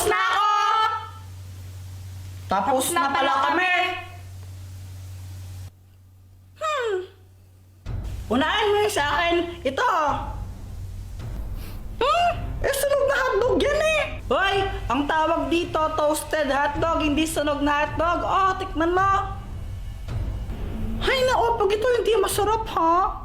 na ako! Tapos na pala kami! Unahin mo yun sa akin. Ito. Sunog na hotdog yan eh. Hoy, ang tawag dito, toasted hotdog, hindi sunog na hotdog. Oh, tikman mo. Hay na, pag ito hindi masarap ha.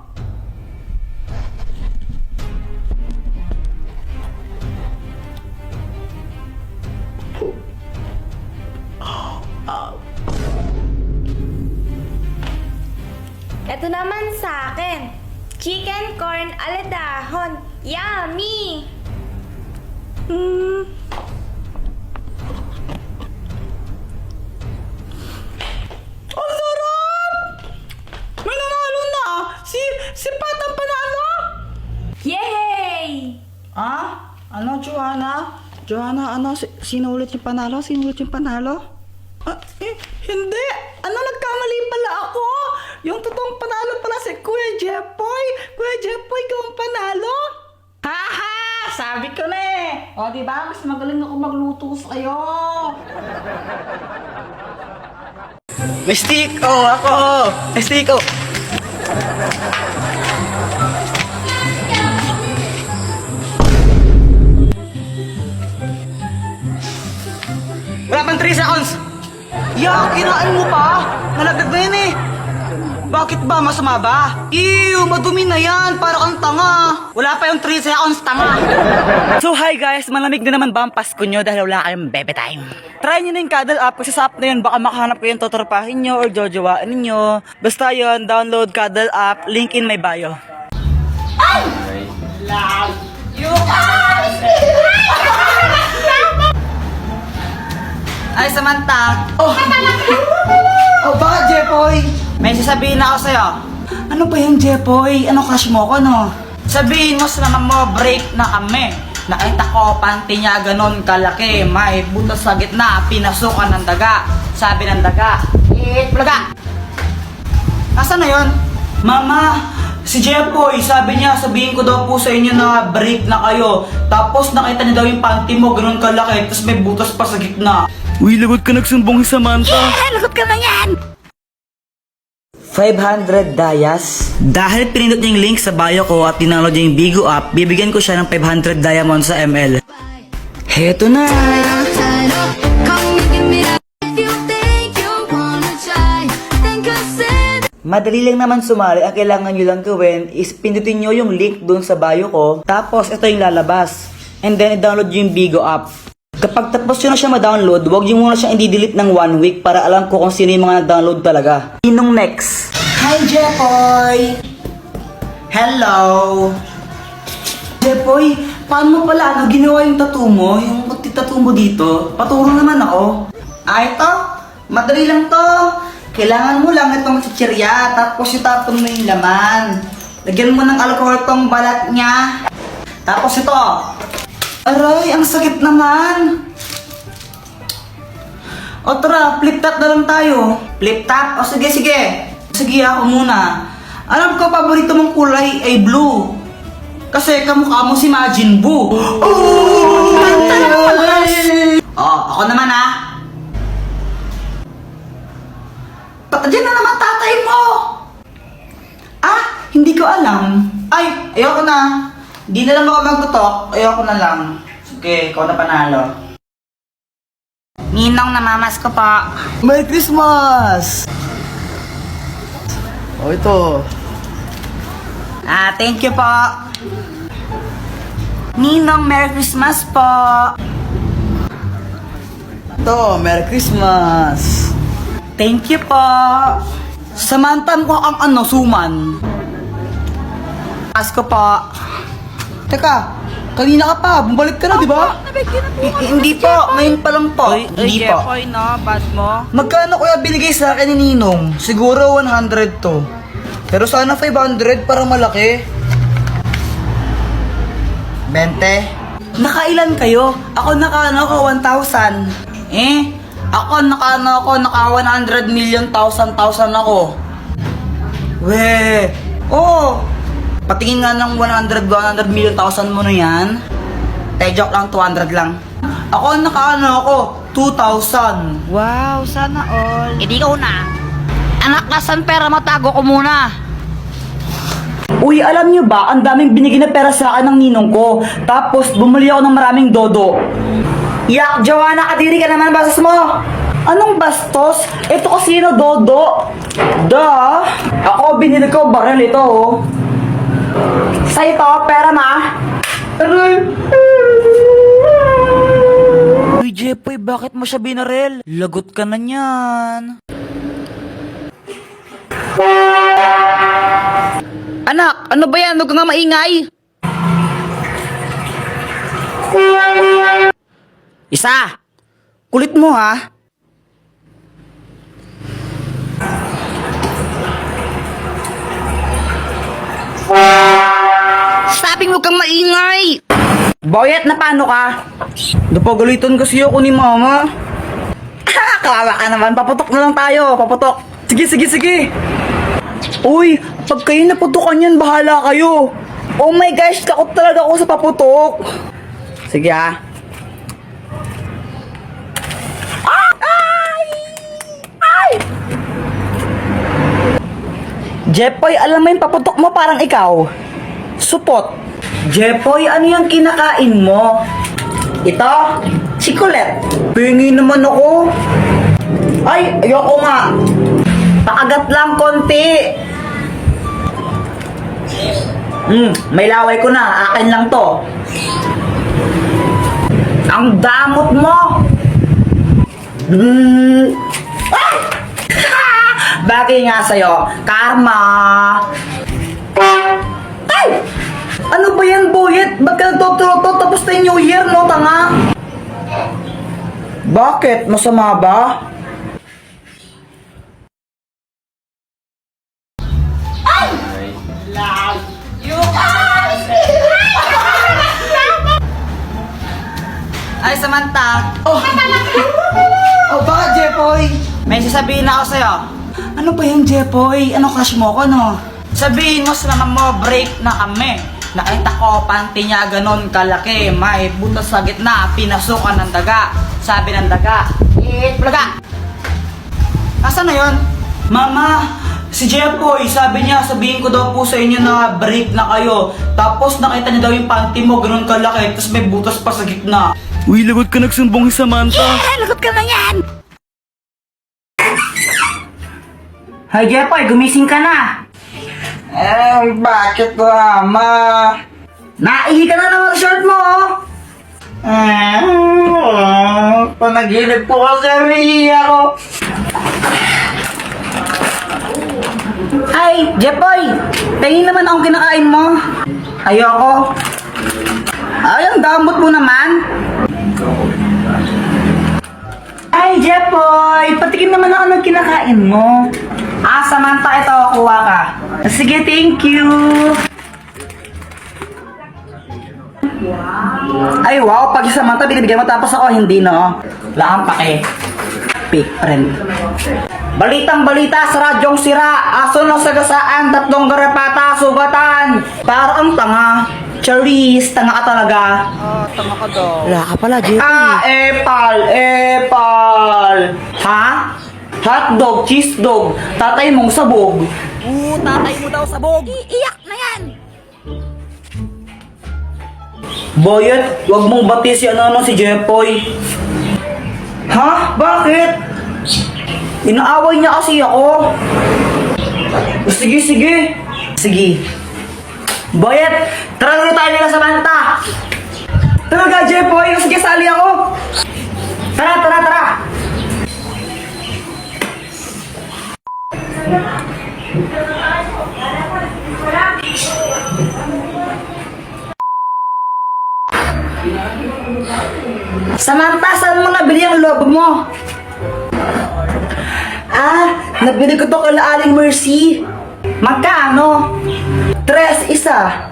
Ito naman sa akin. Chicken corn aladahon. Yummy! Ang sarap! May nanalo na. Si Pat ang panalo. Yay! Ano, Joanna? Joanna, ano? Sino ulit yung panalo? Sino ulit yung panalo? Hindi. Nagkamali pala ako. Yung totoong panalo pala si Kuya Jepoy. Kuya Jepoy, ikaw ang panalo. Haha! Sabi ko na eh. O, diba? Mas magaling ako magluto sa'yo. May stick! Oh, ako! May stick! Oh! Wala pang 3 seconds! Ya, kinain mo pa? Nalagdag na yan eh! Bakit ba? Masama ba? Ew! Madumi na yan! Para kang tanga! Wala pa yung 3 seconds, tanga! So hi guys! Malamig na naman ba ang Pasko nyo dahil wala kayong bebe time? Try nyo na yung Cuddle app kasi sa app na yun baka makahanap kayo yung totorpahin nyo or jojowaan ninyo. Basta yun, download Cuddle app, link in my bio. Ay, Samantha! Oh, bakit, Jepoy? May sasabihin na ako sa'yo. Ano ba yan, Jepoy? Ano crush mo ko, no? Sabihin mo sa naman mo, break na kami. Nakita ko, panty niya ganon kalaki. May butas sa gitna, pinasukan ng daga. Sabi ng daga, Blaga! Nasaan na yun? Mama, si Jepoy, sabi niya, sabihin ko daw po sa inyo na break na kayo. Tapos nakita niya daw yung panty mo, ganon kalaki. Tapos may butas pa sa gitna. Uy, lagot ka nagsumbong si Samantha. Lagot ka na yan! 500 dayas. Dahil pinindot niya yung link sa bio ko at tinanglod niya yung Bigo app, bibigyan ko siya ng 500 diamonds sa ML. Heto na! Madali lang naman sumali. Ang kailangan nyo lang gawin is pindutin nyo yung link dun sa bio ko. Tapos ito yung lalabas. And then i-download nyo yung Bigo app. Kapag tapos nyo na siya ma-download, huwag nyo muna siya i-delete ng 1 week para alam ko kung sino yung mga nag-download talaga. Inong next? Hi, Jepoy! Hello! Jepoy, paano mo pala ginawa yung tattoo mo? Yung tattoo mo dito? Paturo naman ako. Ito? Madali lang to. Kailangan mo lang itong chichirya, tapos itapon mo yung laman. Lagyan mo ng alcohol tong balat niya. Tapos ito. Aray, ang sakit naman. O tara, flip top na lang tayo. Flip top? O sige, sige. Sige, ako muna. Alam ko, paborito mong kulay ay blue. Kasi kamukha mo si Majin Buu. Ako naman ha. Diyan na naman tatay mo. Hindi ko alam. Ay, ayoko na. Di na lang ako magtutok. Ayoko na lang. Okay, ikaw na panalo. Ninong, namamas ko pa. Merry Christmas! O, ito. Thank you po. Ninong, Merry Christmas po. Ito, Merry Christmas! Thank you po. Samantha mo ang suman. Asko po. Teka, kanina ka pa. Bumalik ka na, di ba? Hindi po, ngayon pa lang po. Hindi po. Jepoy, no? Bad mo? Magkano kuya binigay sa akin ni Ninong? Siguro 100 to. Pero sana 500 para malaki. 20. Nakailan kayo? Ako naka 1,000. Ako naka 100 million thousand ako. Patingin nga ng 100 million thousand mo na yan. Joke lang, 200 lang. Ako nakaano ako, 2,000. Wow, sana all. Hindi ka una. Anak, nasan pera mo? Tago ko muna. Uy, alam niyo ba, ang daming binigay na pera sa akin ng ninong ko. Tapos, bumili ako ng maraming dodo. Yak, Joanna, kadiri ka naman, bastos mo. Anong bastos? Ito kasi na dodo. Da. Ako, binili ko, baril ito, oh. Sa ito, pera ma. Uy, Jepoy, bakit mo siya binaril? Lagot ka na niyan. Anak, ano ba yan? Huwag ka nga maingay. Isa. Kulit mo, ha? Sabing huwag kang maingay. Boyet, na paano ka? Napagalitan kasi ako ni mama. Kawawa ka naman. Paputok na lang tayo. Paputok. Sige, sige, sige. Uy, pag kayo naputukan yan, bahala kayo. Oh my gosh, takot talaga ako sa paputok. Sige ah. Ay! Ay! Jepoy, alam mo yung paputok mo parang ikaw. Supot. Jepoy, ano yung kinakain mo? Ito? Chikolet. Pingi naman ako. Ay, ayoko nga. Pakagat lang konti. May laway ko na. Akin lang to. Ang damot mo. Ah! Bagay nga sa'yo. Karma. Ay! Ano ba yan, Boyet? Ba't ka nagtotoroto tapos na yung New Year, no, tanga? Bakit? Masama ba? Ay, Samantha. Oh, bakit, Jepoy? May sasabihin ako sa'yo. Ano ba yung Jepoy? Ano crush mo ko, no? Sabihin mo sa naman mo, break na kami. Nakita ko, panty niya ganon kalaki. May butas sa gitna, pinasukan ng daga. Sabi ng daga, plaga. Nasaan na yun? Mama, si Jepoy, sabi niya, sabihin ko daw po sa inyo na break na kayo. Tapos nakita niya daw yung panty mo, ganon kalaki. Tapos may butas pa sa gitna. Uy, lagot ka nagsumbong si Samantha. Yeah, lagot ka na yan! Hi, Jepoy, gumising ka na. Bakit mama? Naihi ka na naman sa short mo, oh. Panaginip po kasi ako. Ay, Jepoy, tingin naman akong kinakain mo. Ayoko. Ay, ang damot mo naman. Ay, Jepoy, patikim naman ako ng kinakain mo. Ah, Samantha, ito, kuha ka. Sige, thank you. Ay, wow, pag si Samantha binibigyan mo tapos ako hindi, no? Wala kang pake. Fake friend. Balitang balita sa radyong sira. Aso na sagasaan, 3 garapata, sugatan. Parang tanga. Charis, tanga ka talaga. Tama ka daw. Wala ka pala, Jepoy. Epal. Ha? Hotdog, cheese dog, tatay mong sabog. Tatay mo daw sabog. Iiyak na yan! Boyet, wag mong bati si si Jepoy. Ha? Bakit? Inaaway niya kasi ako. Sige, sige. Sige. Boyet, tara na tayo nila sa Samantha. Talaga, Jepoy. Sige, sali ako. Tara, tara, tara. Samantha, saan mo nabili ang lobo mo? Nabili ko to kay Aling Mercy. Magkano? 3 isa.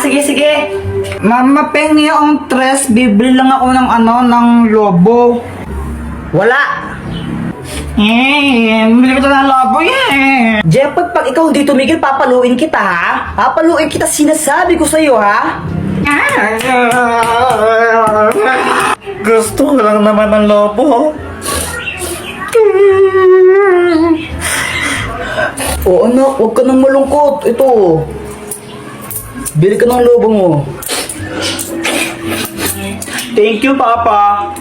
Sige, sige. Mama, pengi akong 3. Bibili lang ako ng ng lobo. Wala. Bili ko to ng lobo, Jeff, pag ikaw hindi tumigil, papaluin kita, ha? Papaluin kita, sinasabi ko sa'yo, ha? Gusto ko lang naman ng lobo. Oh anak, huwag ka nang malungkot. Ito. Bili ka ng lobo mo. Thank you, Papa.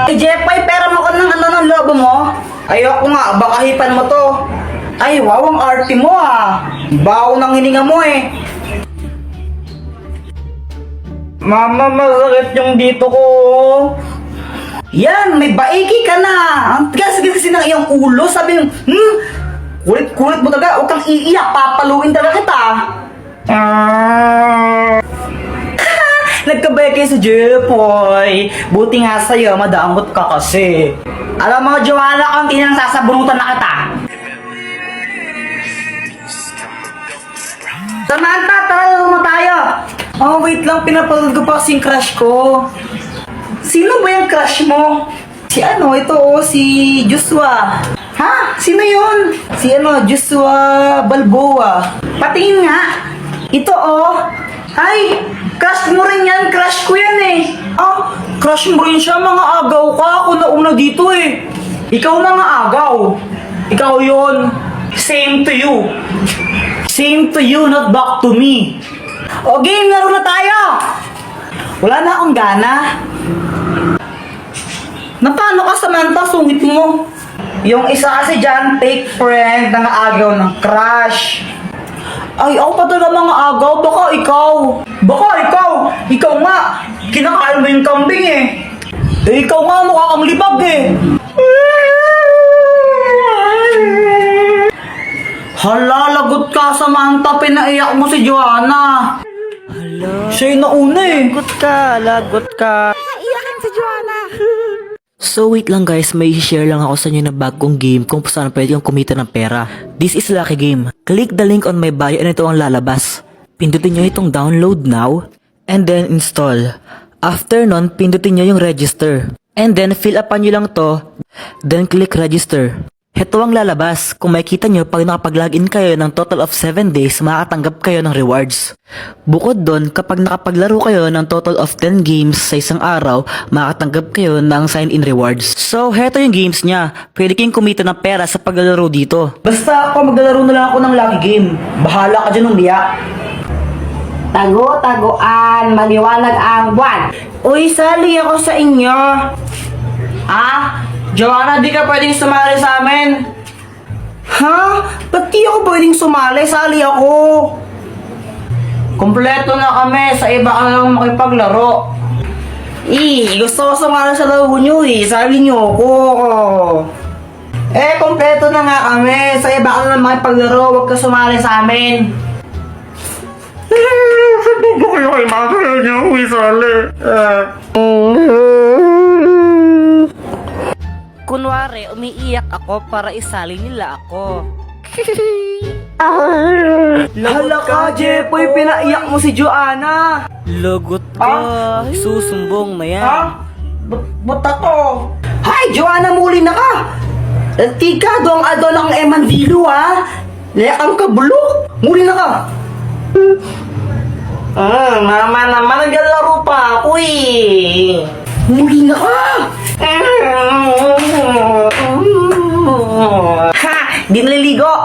Jepoy, pera mo ko ng ano ng lobo mo? Ayoko nga, baka hipan mo to. Ay, wow, ang arte mo ah. Baho ng hininga mo eh. Mama, masakit yung dito ko. Yan, may baiki ka na. Ang tigas kasi ng iyong ulo. Sabi yung, kulit-kulit mo talaga. Huwag kang iiyak, papaluin talaga kita. Nagkabay kayo sa Jepoy. Buti nga sa'yo, madamot ka kasi. Alam mo, Joanna, konti nang sasabunutan na kita. Samantha, tara mo tayo. Oh, wait lang, pinapanood ko pa kasing crush ko. Sino ba yung crush mo? Si ano, ito oh, si Joshua. Ha? Sino yun? Si ano, Joshua Balboa. Patingin nga. Ito oh. Ay, crush mo rin yan. Crush ko yan eh. Oh, crush mo rin siya. Mga agaw ka. Ako na una dito eh. Ikaw mga agaw. Ikaw yun. Same to you. Same to you, not back to me. O game, laro na tayo. Wala na akong gana. Na paano ka, Samantha? Sungit mo. Yung isa kasi dyan, fake friend, nangaagaw ng crush. Ay, ako pa talaga mga agaw. Baka ikaw. Baka ikaw. Ikaw nga. Kinakain mo yung kambing eh. Eh, ikaw nga mukha kang libag eh. Hala, lagot ka, Samantha. Pinaiyak mo si Joanna. Hala. Siya yung nauna eh. Lagot ka. Iyakin si Joanna. So wait lang guys, may share lang ako sa inyo na bagong game kung saan pwede kang kumita ng pera. This is Lucky Game. Click the link on my bio and ito ang lalabas. Pindutin nyo itong download now and then install. After nun, pindutin nyo yung register. And then fill upan nyo lang to, then click register. Ito ang lalabas. Kung makikita nyo, pag nakapag-login kayo ng total of 7 days, makakatanggap kayo ng rewards. Bukod doon, kapag nakapaglaro kayo ng total of 10 games sa isang araw, makakatanggap kayo ng sign-in rewards. So, heto yung games niya. Pwede kayong kumita ng pera sa paglalaro dito. Basta ako, maglalaro na lang ako ng Lucky Game. Bahala ka dyan umiyak. Tago-taguan, maliwanag ang buwan. Uy, sali ako sa inyo. Ah? Joanna, di ka pwedeng sumali sa amin. Ha? Ba't di ako pwedeng sumali? Sali ako. Kompleto na kami. Sa iba ka lang makipaglaro. Gusto ko sumali sa laro nyo eh. Sali nyo ako. Kompleto na nga kami. Sa iba ka lang makipaglaro. Huwag ka sumali sa amin. Sabi ko kayo kay mama nyo. Sali. Kunwari, umiiyak ako para isali nila ako. Hala ka, Jepoy. Pinaiyak mo si Joanna. Lagot ka. Susumbong na yan. Ha? Ba't ako? Hay, Joanna, muli na ka! Tika, doang adon ang Eman Vilo, ha? Layakang ka, bulok! Muli na ka! Mama naman, naglalaro pa ako eh! Muli na ka! Ha! Di naliligo!